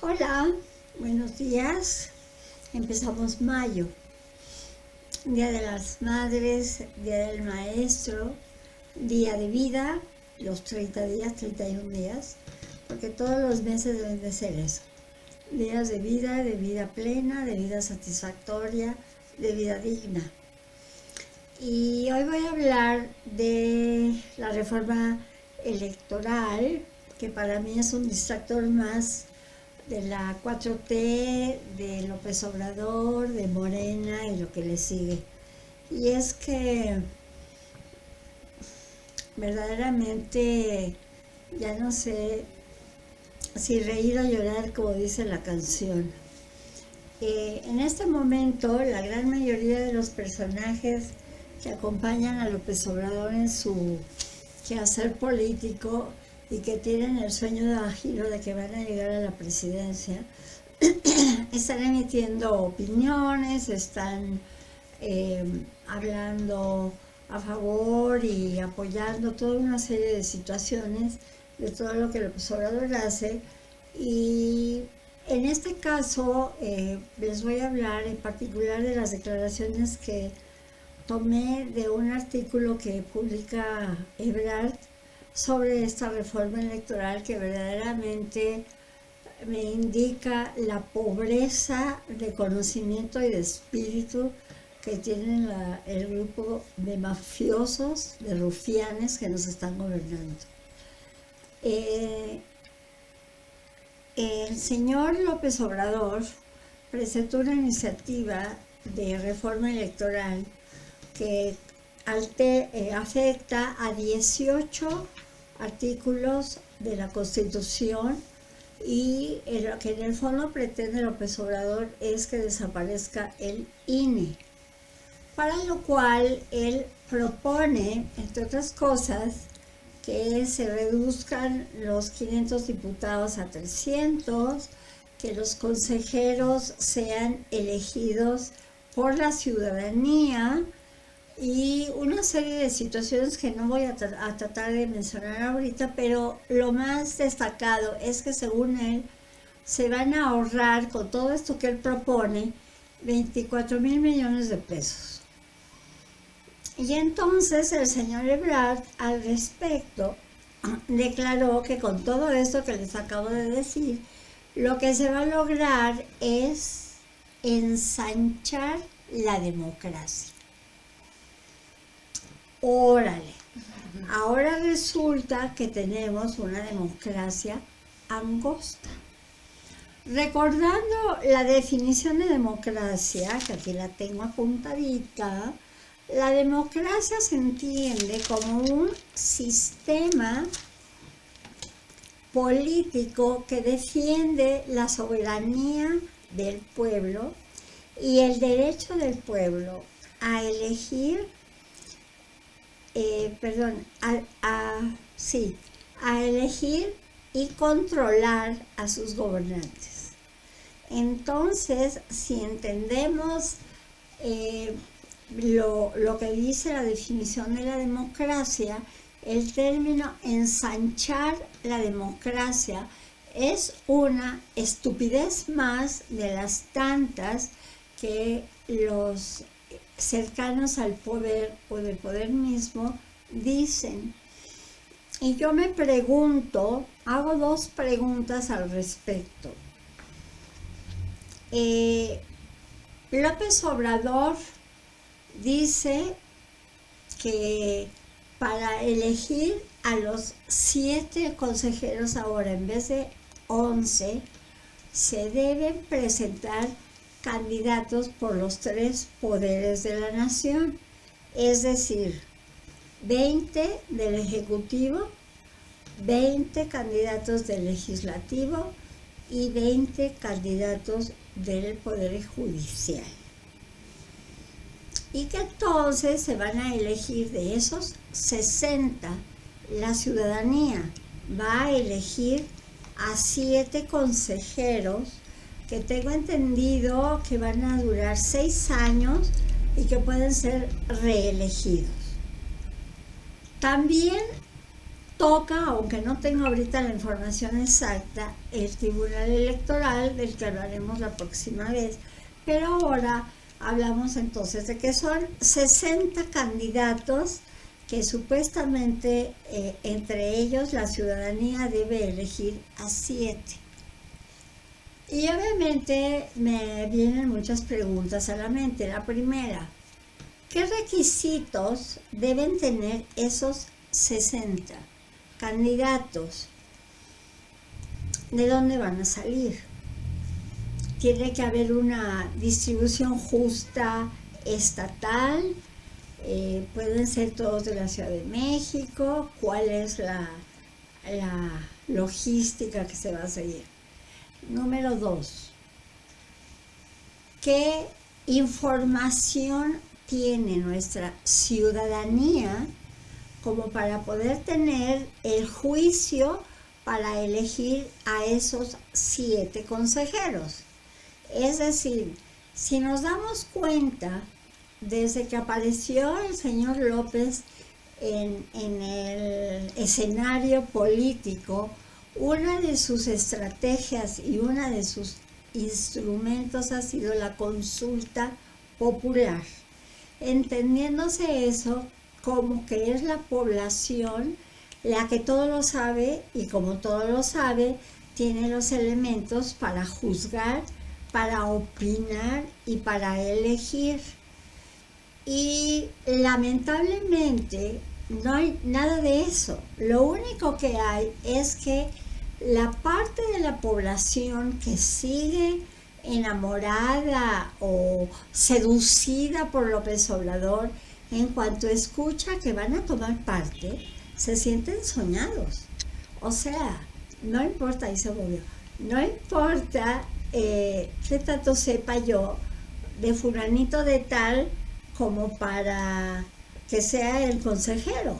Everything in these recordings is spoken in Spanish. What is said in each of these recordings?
Hola, buenos días. Empezamos mayo, Día de las Madres, Día del Maestro, Día de Vida, los 30 días, 31 días, porque todos los meses deben de ser eso. Días de vida plena, de vida satisfactoria, de vida digna. Y hoy voy a hablar de la reforma electoral, que para mí es un distractor más de la 4T, de López Obrador, de Morena y lo que le sigue. Y es que verdaderamente ya no sé si reír o llorar, como dice la canción. En este momento, la gran mayoría de los personajes que acompañan a López Obrador en su quehacer político y que tienen el sueño de agilo de que van a llegar a la presidencia, están emitiendo opiniones, están hablando a favor y apoyando toda una serie de situaciones de todo lo que López Obrador hace. Y en este caso les voy a hablar en particular de las declaraciones que tomé de un artículo que publica Ebrard sobre esta reforma electoral, que verdaderamente me indica la pobreza de conocimiento y de espíritu que tienen el grupo de mafiosos, de rufianes que nos están gobernando. El señor López Obrador presentó una iniciativa de reforma electoral que afecta a 18 artículos de la Constitución, y lo que en el fondo pretende López Obrador es que desaparezca el INE, para lo cual él propone, entre otras cosas, que se reduzcan los 500 diputados a 300, que los consejeros sean elegidos por la ciudadanía, y una serie de situaciones que no voy a tratar de mencionar ahorita, pero lo más destacado es que según él se van a ahorrar con todo esto que él propone 24,000 millones de pesos. Y entonces el señor Ebrard al respecto declaró que con todo esto que les acabo de decir, lo que se va a lograr es ensanchar la democracia. Órale, ahora resulta que tenemos una democracia angosta. Recordando la definición de democracia, que aquí la tengo apuntadita, la democracia se entiende como un sistema político que defiende la soberanía del pueblo y el derecho del pueblo a elegir a elegir y controlar a sus gobernantes. Entonces, si entendemos lo que dice la definición de la democracia, el término ensanchar la democracia es una estupidez más de las tantas que los cercanos al poder o del poder mismo dicen. Y yo me pregunto, hago dos preguntas al respecto. López Obrador dice que para elegir a los 7 consejeros ahora en vez de 11, se deben presentar candidatos por los 3 poderes de la nación, es decir, 20 del Ejecutivo, 20 candidatos del Legislativo y 20 candidatos del Poder Judicial. Y que entonces se van a elegir de esos 60, la ciudadanía va a elegir a 7 consejeros que tengo entendido que van a durar 6 años y que pueden ser reelegidos. También toca, aunque no tengo ahorita la información exacta, el Tribunal Electoral, del que hablaremos la próxima vez, pero ahora hablamos entonces de que son 60 candidatos que supuestamente entre ellos la ciudadanía debe elegir a 7. Y obviamente me vienen muchas preguntas a la mente. La primera, ¿qué requisitos deben tener esos 60 candidatos? ¿De dónde van a salir? Tiene que haber una distribución justa estatal, pueden ser todos de la Ciudad de México. ¿Cuál es la logística que se va a seguir? Número 2, ¿qué información tiene nuestra ciudadanía como para poder tener el juicio para elegir a esos 7 consejeros? Es decir, si nos damos cuenta, desde que apareció el señor López en el escenario político, una de sus estrategias y una de sus instrumentos ha sido la consulta popular, entendiéndose eso como que es la población la que todo lo sabe, y como todo lo sabe, tiene los elementos para juzgar, para opinar y para elegir. Y lamentablemente no hay nada de eso. Lo único que hay es que la parte de la población que sigue enamorada o seducida por López Obrador, en cuanto escucha que van a tomar parte, se sienten soñados. O sea, no importa, dice Bobbio, no importa qué tanto sepa yo de fulanito de tal como para que sea el consejero,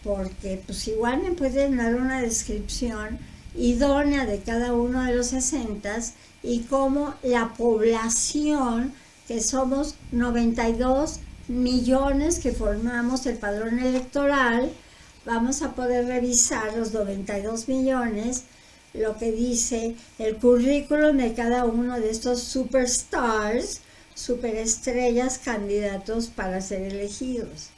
porque pues igual me pueden dar una descripción idónea de cada uno de los 60 y cómo la población, que somos 92 millones que formamos el padrón electoral, vamos a poder revisar los 92 millones, lo que dice el currículum de cada uno de estos superstars, superestrellas, candidatos para ser elegidos.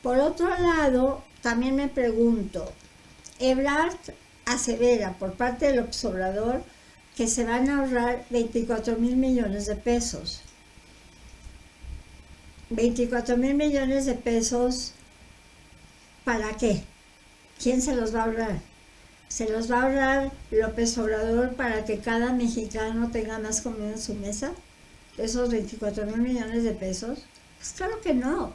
Por otro lado, también me pregunto, Ebrard asevera por parte del López Obrador que se van a ahorrar 24,000 millones de pesos. 24,000 millones de pesos, ¿para qué? ¿Quién se los va a ahorrar? ¿Se los va a ahorrar López Obrador para que cada mexicano tenga más comida en su mesa? ¿Esos 24,000 millones de pesos? Pues claro que no.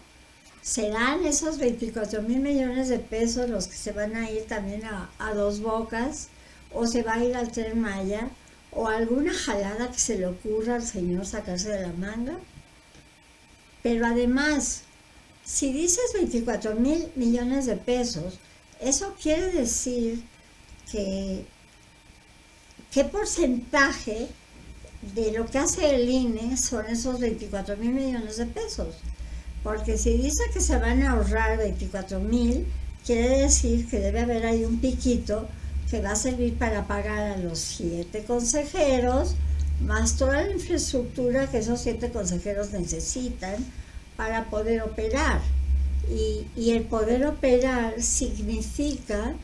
¿Serán esos 24,000 millones de pesos los que se van a ir también a Dos Bocas? ¿O se va a ir al Tren Maya? ¿O alguna jalada que se le ocurra al señor sacarse de la manga? Pero además, si dices 24,000 millones de pesos, eso quiere decir que ¿qué porcentaje de lo que hace el INE son esos 24,000 millones de pesos? Porque si dice que se van a ahorrar 24,000, quiere decir que debe haber ahí un piquito que va a servir para pagar a los 7 consejeros, más toda la infraestructura que esos 7 consejeros necesitan para poder operar. Y el poder operar significa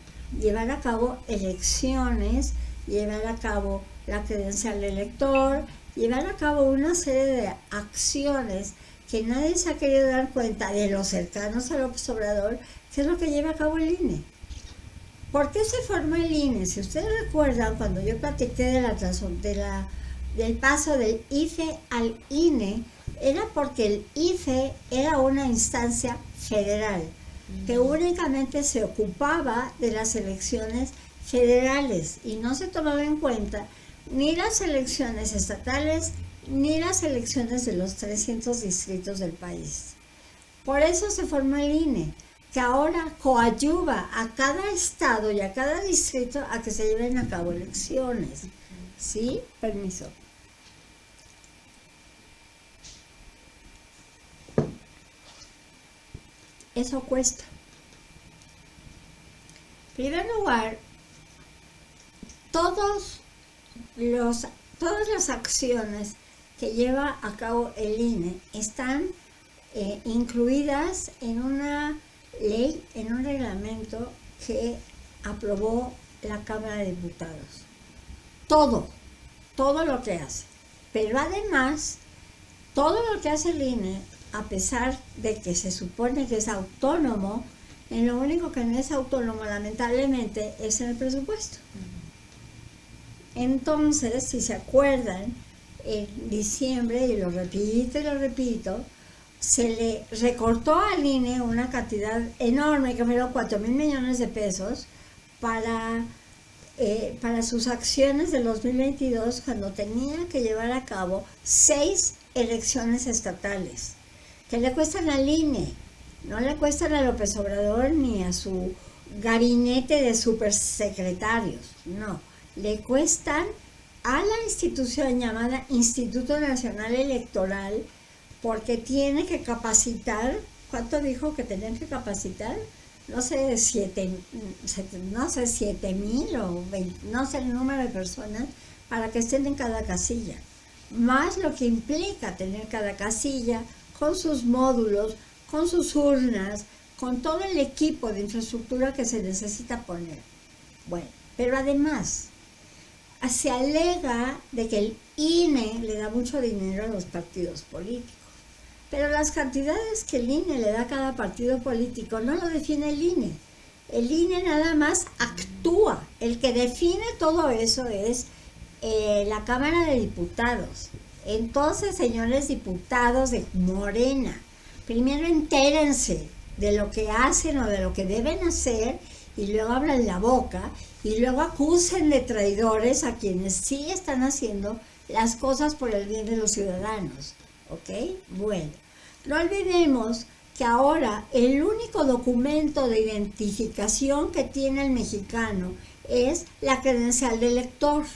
llevar a cabo elecciones, llevar a cabo la credencial del elector, llevar a cabo una serie de acciones que nadie se ha querido dar cuenta de los cercanos a López Obrador, que es lo que lleva a cabo el INE. ¿Por qué se formó el INE? Si ustedes recuerdan, cuando yo platiqué del paso del IFE al INE, era porque el IFE era una instancia federal que únicamente se ocupaba de las elecciones federales y no se tomaba en cuenta ni las elecciones estatales ni las elecciones de los 300 distritos del país. Por eso se formó el INE, que ahora coadyuva a cada estado y a cada distrito a que se lleven a cabo elecciones. ¿Sí? Permiso. Eso cuesta. En primer lugar, todas las acciones que lleva a cabo el INE están incluidas en una ley, en un reglamento que aprobó la Cámara de Diputados. Todo lo que hace. Pero además, todo lo que hace el INE, a pesar de que se supone que es autónomo, en lo único que no es autónomo, lamentablemente, es en el presupuesto. Entonces, si se acuerdan, en diciembre, y lo repito, se le recortó al INE una cantidad enorme, que fueron 4,000 millones de pesos, para sus acciones del 2022, cuando tenía que llevar a cabo 6 elecciones estatales, que le cuestan al INE, no le cuestan a López Obrador ni a su gabinete de supersecretarios, no, le cuestan a la institución llamada Instituto Nacional Electoral, porque tiene que capacitar. ¿Cuánto dijo que tenían que capacitar? No sé, 7,000 o 20, no sé el número de personas para que estén en cada casilla, más lo que implica tener cada casilla con sus módulos, con sus urnas, con todo el equipo de infraestructura que se necesita poner. Bueno, pero además se alega de que el INE le da mucho dinero a los partidos políticos. Pero las cantidades que el INE le da a cada partido político no lo define el INE. El INE nada más actúa. El que define todo eso es la Cámara de Diputados. Entonces, señores diputados de Morena, primero entérense de lo que hacen o de lo que deben hacer, y luego abran la boca, y luego acusen de traidores a quienes sí están haciendo las cosas por el bien de los ciudadanos. ¿Ok? Bueno, no olvidemos que ahora el único documento de identificación que tiene el mexicano es la credencial de elector,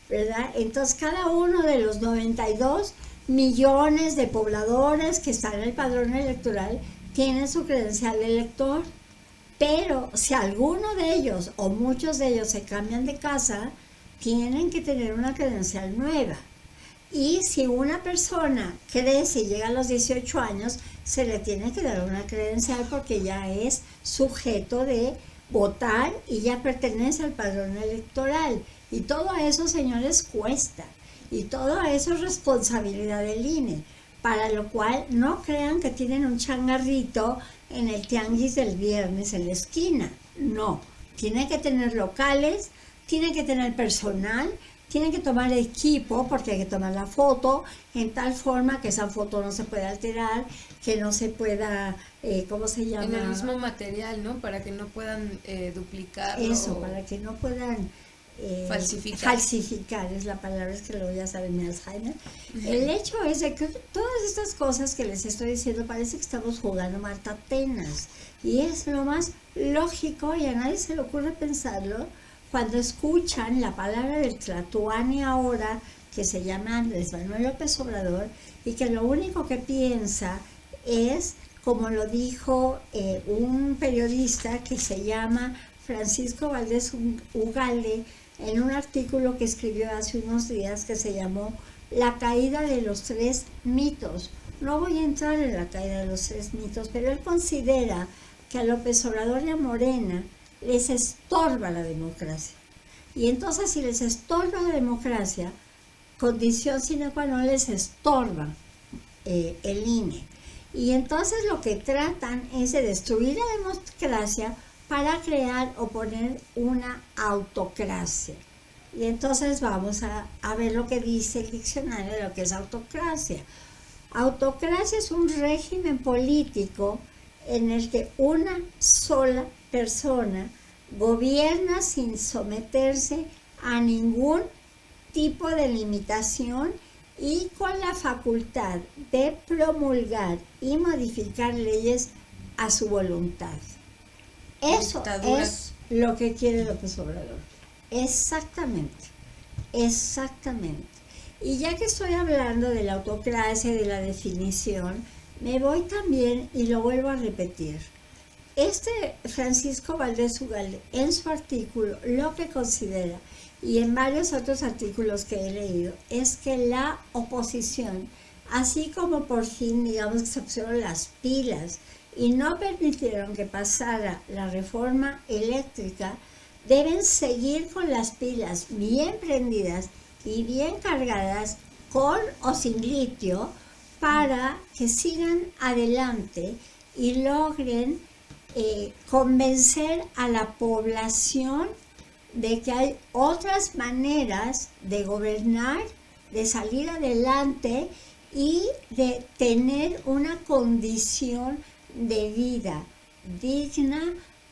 ¿verdad? Entonces, cada uno de los 92 millones de pobladores que están en el padrón electoral tiene su credencial de elector. Pero si alguno de ellos o muchos de ellos se cambian de casa, tienen que tener una credencial nueva. Y si una persona crece y llega a los 18 años, se le tiene que dar una credencial porque ya es sujeto de votar y ya pertenece al padrón electoral. Y todo eso, señores, cuesta. Y todo eso es responsabilidad del INE. Para lo cual no crean que tienen un changarrito en el tianguis del viernes en la esquina. No, tiene que tener locales, tiene que tener personal, tienen que tomar equipo porque hay que tomar la foto en tal forma que esa foto no se pueda alterar, que no se pueda, ¿cómo se llama? En el mismo material, ¿no? Para que no puedan duplicarlo. Eso, para que no puedan falsificar es la palabra, es que luego ya saben mi Alzheimer. El hecho es de que todas estas cosas que les estoy diciendo parece que estamos jugando Marta Atenas, y es lo más lógico y a nadie se le ocurre pensarlo cuando escuchan la palabra del tlatoani ahora, que se llama Andrés Manuel López Obrador, y que lo único que piensa es, como lo dijo un periodista que se llama Francisco Valdés Ugalde, en un artículo que escribió hace unos días que se llamó La caída de los 3 mitos. No voy a entrar en la caída de los 3 mitos, pero él considera que a López Obrador y a Morena les estorba la democracia. Y entonces, si les estorba la democracia, condición sine qua non les estorba el INE. Y entonces lo que tratan es de destruir la democracia para crear o poner una autocracia. Y entonces vamos a ver lo que dice el diccionario de lo que es autocracia. Autocracia es un régimen político en el que una sola persona gobierna sin someterse a ningún tipo de limitación y con la facultad de promulgar y modificar leyes a su voluntad. Eso es lo que quiere López Obrador. Exactamente. Y ya que estoy hablando de la autocracia y de la definición, me voy también, y lo vuelvo a repetir, Francisco Valdés Ugalde, en su artículo, lo que considera, y en varios otros artículos que he leído, es que la oposición, así como por fin, digamos, que se pusieron las pilas y no permitieron que pasara la reforma eléctrica, deben seguir con las pilas bien prendidas y bien cargadas, con o sin litio, para que sigan adelante y logren convencer a la población de que hay otras maneras de gobernar, de salir adelante y de tener una condición de vida digna,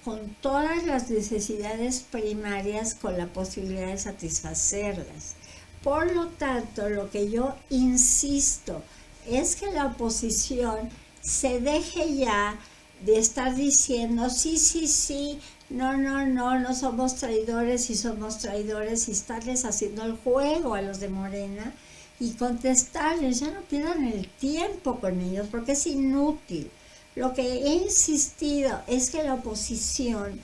con todas las necesidades primarias, con la posibilidad de satisfacerlas. Por lo tanto, lo que yo insisto es que la oposición se deje ya de estar diciendo sí, no somos traidores y somos traidores, y estarles haciendo el juego a los de Morena y contestarles. Ya no pierdan el tiempo con ellos porque es inútil. Lo que he insistido es que la oposición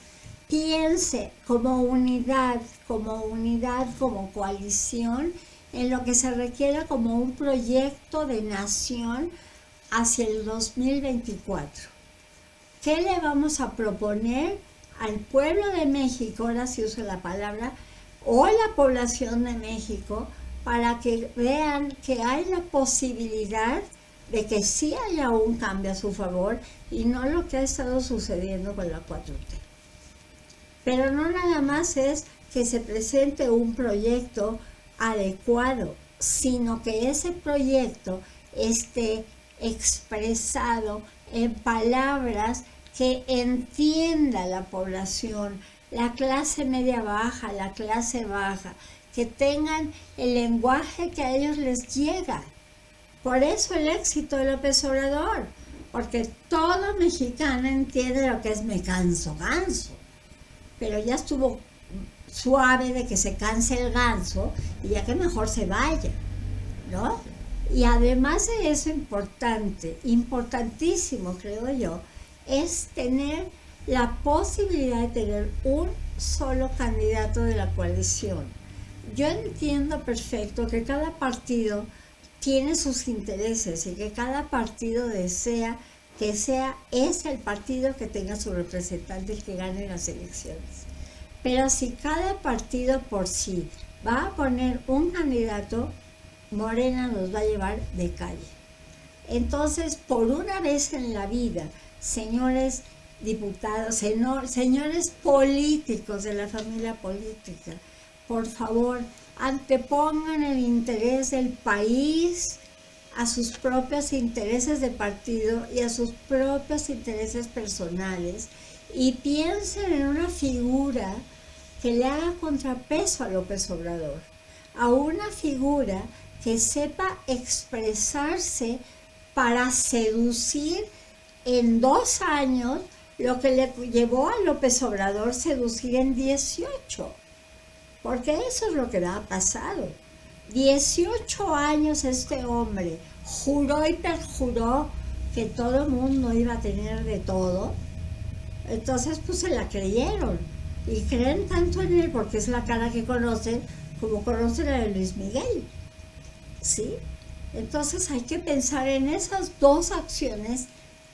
piense como unidad, como coalición, en lo que se requiere como un proyecto de nación hacia el 2024. ¿Qué le vamos a proponer al pueblo de México, ahora sí uso la palabra, o la población de México, para que vean que hay la posibilidad de que sí haya un cambio a su favor y no lo que ha estado sucediendo con la 4T? Pero no nada más es que se presente un proyecto adecuado, sino que ese proyecto esté expresado en palabras que entienda la población, la clase media baja, la clase baja, que tengan el lenguaje que a ellos les llega. Por eso el éxito de López Obrador, porque todo mexicano entiende lo que es me canso, ganso. Pero ya estuvo suave de que se canse el ganso y ya que mejor se vaya, ¿no? Y además de eso, importantísimo creo yo, es tener la posibilidad de tener un solo candidato de la coalición. Yo entiendo perfecto que cada partido tiene sus intereses y que cada partido desea que sea ese el partido que tenga su representante y que gane las elecciones. Pero si cada partido por sí va a poner un candidato, Morena nos va a llevar de calle. Entonces, por una vez en la vida, señores diputados, señores políticos de la familia política, por favor, antepongan el interés del país a sus propios intereses de partido y a sus propios intereses personales, y piensen en una figura que le haga contrapeso a López Obrador, a una figura que sepa expresarse para seducir en 2 años lo que le llevó a López Obrador seducir en 18. Porque eso es lo que le ha pasado. 18 años este hombre juró y perjuró que todo el mundo iba a tener de todo. Entonces pues se la creyeron. Y creen tanto en él porque es la cara que conocen, como conocen a Luis Miguel. ¿Sí? Entonces hay que pensar en esas 2 acciones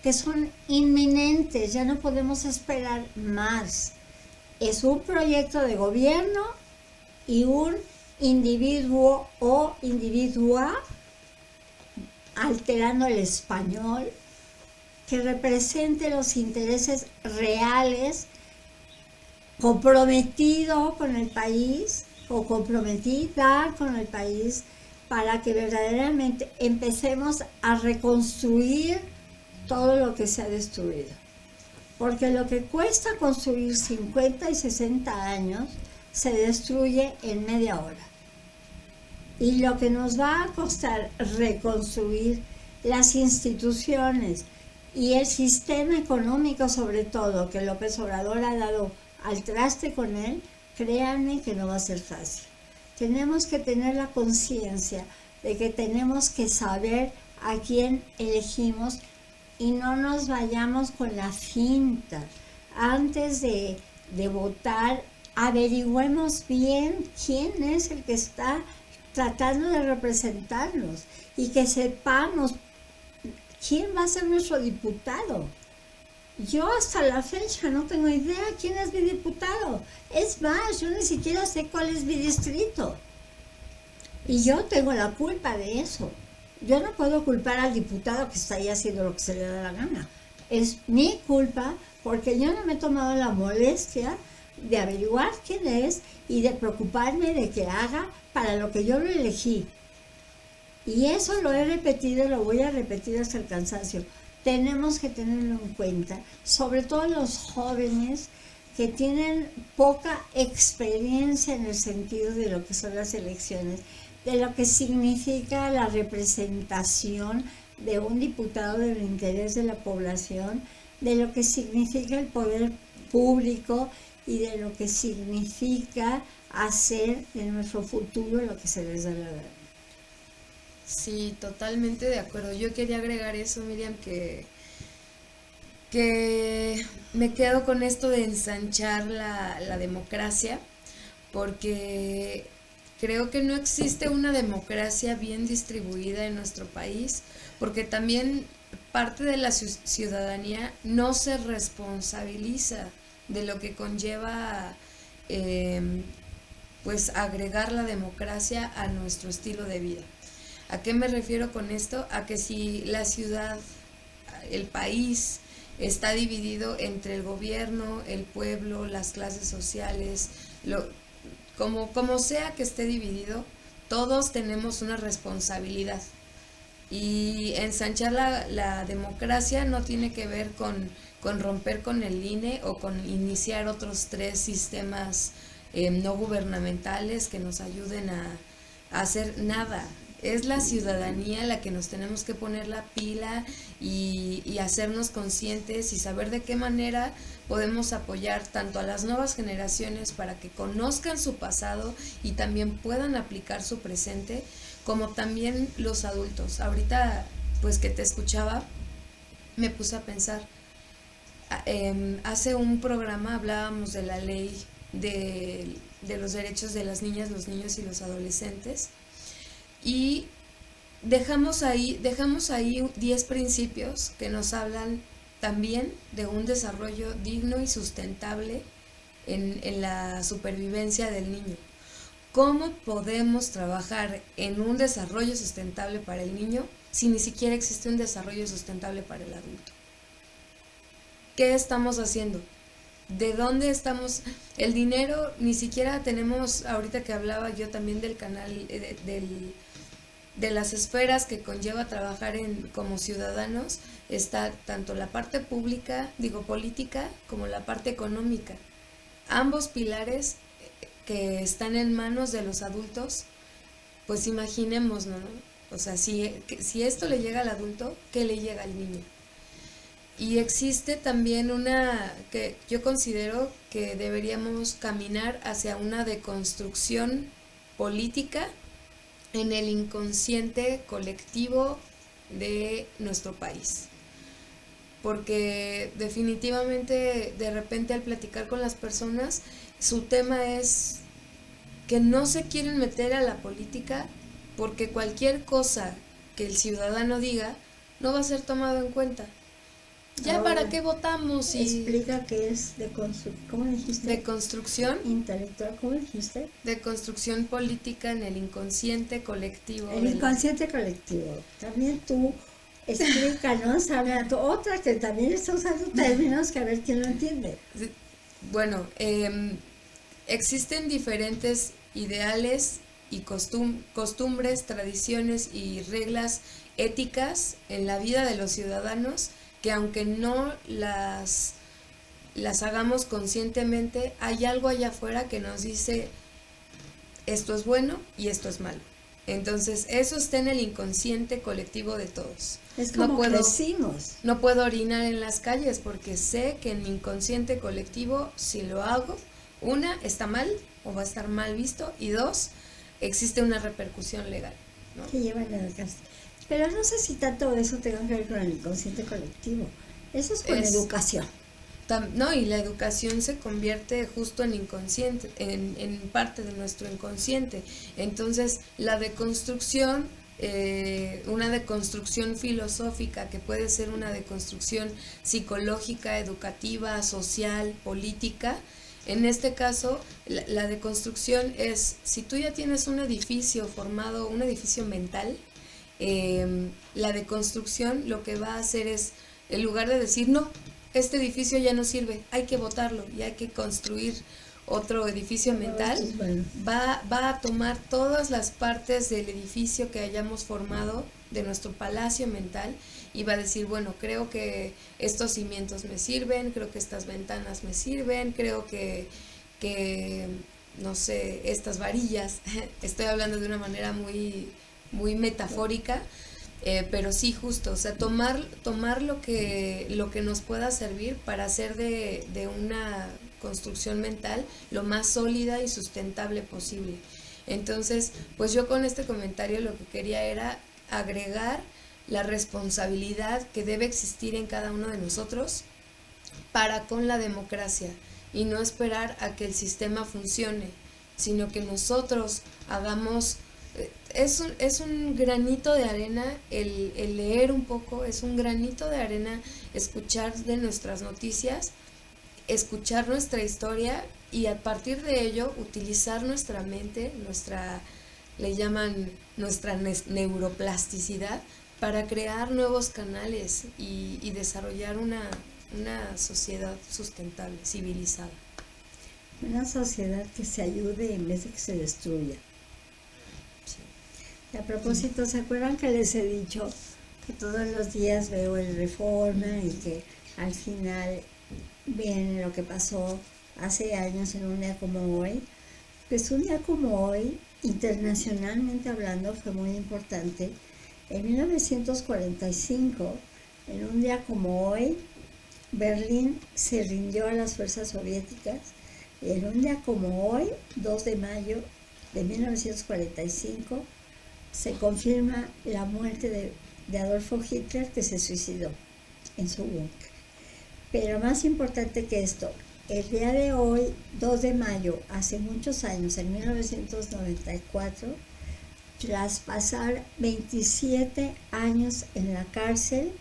que son inminentes, ya no podemos esperar más. Es un proyecto de gobierno y un individuo o individua, alterando el español, que represente los intereses reales, comprometido con el país o comprometida con el país, para que verdaderamente empecemos a reconstruir todo lo que se ha destruido. Porque lo que cuesta construir 50 y 60 años se destruye en media hora. Y lo que nos va a costar reconstruir las instituciones y el sistema económico, sobre todo, que López Obrador ha dado al traste con él, créanme que no va a ser fácil. Tenemos que tener la conciencia de que tenemos que saber a quién elegimos y no nos vayamos con la finta. Antes de votar, averigüemos bien quién es el que está tratando de representarnos y que sepamos quién va a ser nuestro diputado. Yo hasta la fecha no tengo idea quién es mi diputado. Es más, yo ni siquiera sé cuál es mi distrito. Y yo tengo la culpa de eso. Yo no puedo culpar al diputado que está ahí haciendo lo que se le da la gana. Es mi culpa porque yo no me he tomado la molestia de averiguar quién es y de preocuparme de que haga para lo que yo lo elegí. Y eso lo he repetido y lo voy a repetir hasta el cansancio. Tenemos que tenerlo en cuenta, sobre todo los jóvenes que tienen poca experiencia en el sentido de lo que son las elecciones, de lo que significa la representación de un diputado del interés de la población, de lo que significa el poder público y de lo que significa hacer de nuestro futuro lo que se les da la gana. Sí, totalmente de acuerdo. Yo quería agregar eso, Miriam, que me quedo con esto de ensanchar la democracia, porque creo que no existe una democracia bien distribuida en nuestro país, porque también parte de la ciudadanía no se responsabiliza de lo que conlleva pues agregar la democracia a nuestro estilo de vida. ¿A qué me refiero con esto? A que si la ciudad, el país, está dividido entre el gobierno, el pueblo, las clases sociales, como sea que esté dividido, todos tenemos una responsabilidad. Y ensanchar la democracia no tiene que ver con romper con el INE o con iniciar otros 3 sistemas no gubernamentales que nos ayuden a hacer nada. Es la ciudadanía la que nos tenemos que poner la pila y hacernos conscientes y saber de qué manera podemos apoyar tanto a las nuevas generaciones para que conozcan su pasado y también puedan aplicar su presente, como también los adultos. Ahorita, pues que te escuchaba, me puse a pensar, hace un programa hablábamos de la ley de los derechos de las niñas, los niños y los adolescentes, y dejamos ahí 10 principios que nos hablan también de un desarrollo digno y sustentable en la supervivencia del niño. ¿Cómo podemos trabajar en un desarrollo sustentable para el niño si ni siquiera existe un desarrollo sustentable para el adulto? ¿Qué estamos haciendo? ¿De dónde estamos? El dinero ni siquiera tenemos, ahorita que hablaba yo también del canal, de las esferas que conlleva trabajar como ciudadanos, está tanto la parte política, como la parte económica. Ambos pilares que están en manos de los adultos, pues imaginemos, ¿no? O sea, si esto le llega al adulto, ¿qué le llega al niño? Y existe también que yo considero que deberíamos caminar hacia una deconstrucción política en el inconsciente colectivo de nuestro país. Porque definitivamente de repente al platicar con las personas, su tema es que no se quieren meter a la política porque cualquier cosa que el ciudadano diga no va a ser tomado en cuenta. ¿Ya ahora, para qué votamos? Explica qué es ¿cómo dijiste? De construcción intelectual, ¿cómo dijiste? De construcción política en el inconsciente colectivo. El inconsciente colectivo. También tú explícanos, habla otra que también está usando términos que a ver quién lo entiende. Bueno, existen diferentes ideales y costumbres, tradiciones y reglas éticas en la vida de los ciudadanos que aunque no las hagamos conscientemente, hay algo allá afuera que nos dice esto es bueno y esto es malo. Entonces eso está en el inconsciente colectivo de todos. Es como crecimos. No puedo orinar en las calles porque sé que en mi inconsciente colectivo, si lo hago, 1, está mal o va a estar mal visto, y 2, existe una repercusión legal, ¿no? Que llevan a la casa. Pero no sé si tanto eso tenga que ver con el inconsciente colectivo. Eso es con educación. No, y la educación se convierte justo en inconsciente, en parte de nuestro inconsciente. Entonces, la deconstrucción, una deconstrucción filosófica, que puede ser una deconstrucción psicológica, educativa, social, política. En este caso, la deconstrucción es, si tú ya tienes un edificio formado, un edificio mental, la deconstrucción lo que va a hacer es, en lugar de decir, no, este edificio ya no sirve, hay que botarlo y hay que construir otro edificio mental, va a tomar todas las partes del edificio que hayamos formado, de nuestro palacio mental, y va a decir, bueno, creo que estos cimientos me sirven, creo que estas ventanas me sirven, creo que no sé, estas varillas, estoy hablando de una manera muy metafórica, pero sí, justo, o sea, tomar lo que nos pueda servir para hacer de una construcción mental lo más sólida y sustentable posible. Entonces, pues yo con este comentario lo que quería era agregar la responsabilidad que debe existir en cada uno de nosotros para con la democracia, y no esperar a que el sistema funcione, sino que nosotros hagamos. Es un granito de arena el leer un poco, es un granito de arena escuchar de nuestras noticias, escuchar nuestra historia, y a partir de ello utilizar nuestra mente, le llaman nuestra neuroplasticidad, para crear nuevos canales y desarrollar una sociedad sustentable, civilizada. Una sociedad que se ayude en vez de que se destruya. Y a propósito, ¿se acuerdan que les he dicho que todos los días veo el Reforma y que al final viene lo que pasó hace años en un día como hoy? Pues un día como hoy, internacionalmente hablando, fue muy importante. En 1945, en un día como hoy, Berlín se rindió a las fuerzas soviéticas, y en un día como hoy, 2 de mayo de 1945, se confirma la muerte de Adolfo Hitler, que se suicidó en su búnker. Pero más importante que esto, el día de hoy, 2 de mayo, hace muchos años, en 1994, tras pasar 27 años en la cárcel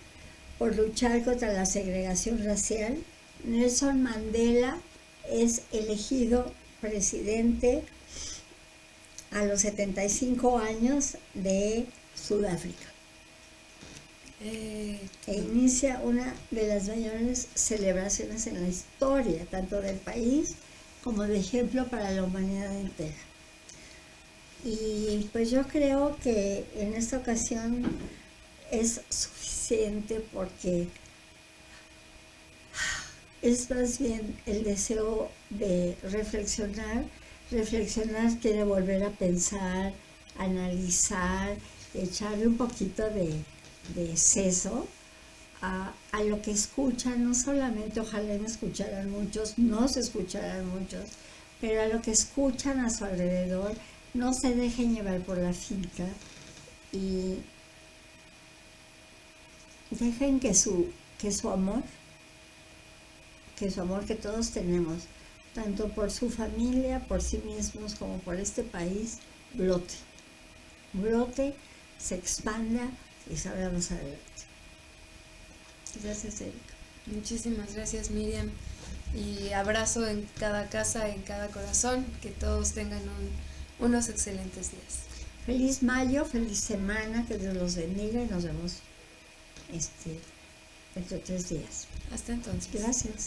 por luchar contra la segregación racial, Nelson Mandela es elegido presidente a los 75 años de Sudáfrica. E inicia una de las mayores celebraciones en la historia, tanto del país como de ejemplo para la humanidad entera. Y pues yo creo que en esta ocasión es suficiente, porque es más bien el deseo de reflexionar quiere volver a pensar, analizar, echarle un poquito de seso a lo que escuchan, no solamente, ojalá me escucharan muchos, no se escucharan muchos, pero a lo que escuchan a su alrededor, no se dejen llevar por la finta y dejen que su amor que todos tenemos, tanto por su familia, por sí mismos, como por este país, brote, se expanda y salgamos adelante. Gracias, Erika. Muchísimas gracias, Miriam, y abrazo en cada casa, en cada corazón, que todos tengan unos excelentes días. Feliz mayo, feliz semana, que Dios los bendiga, y nos vemos dentro de 3 días. Hasta entonces. Gracias.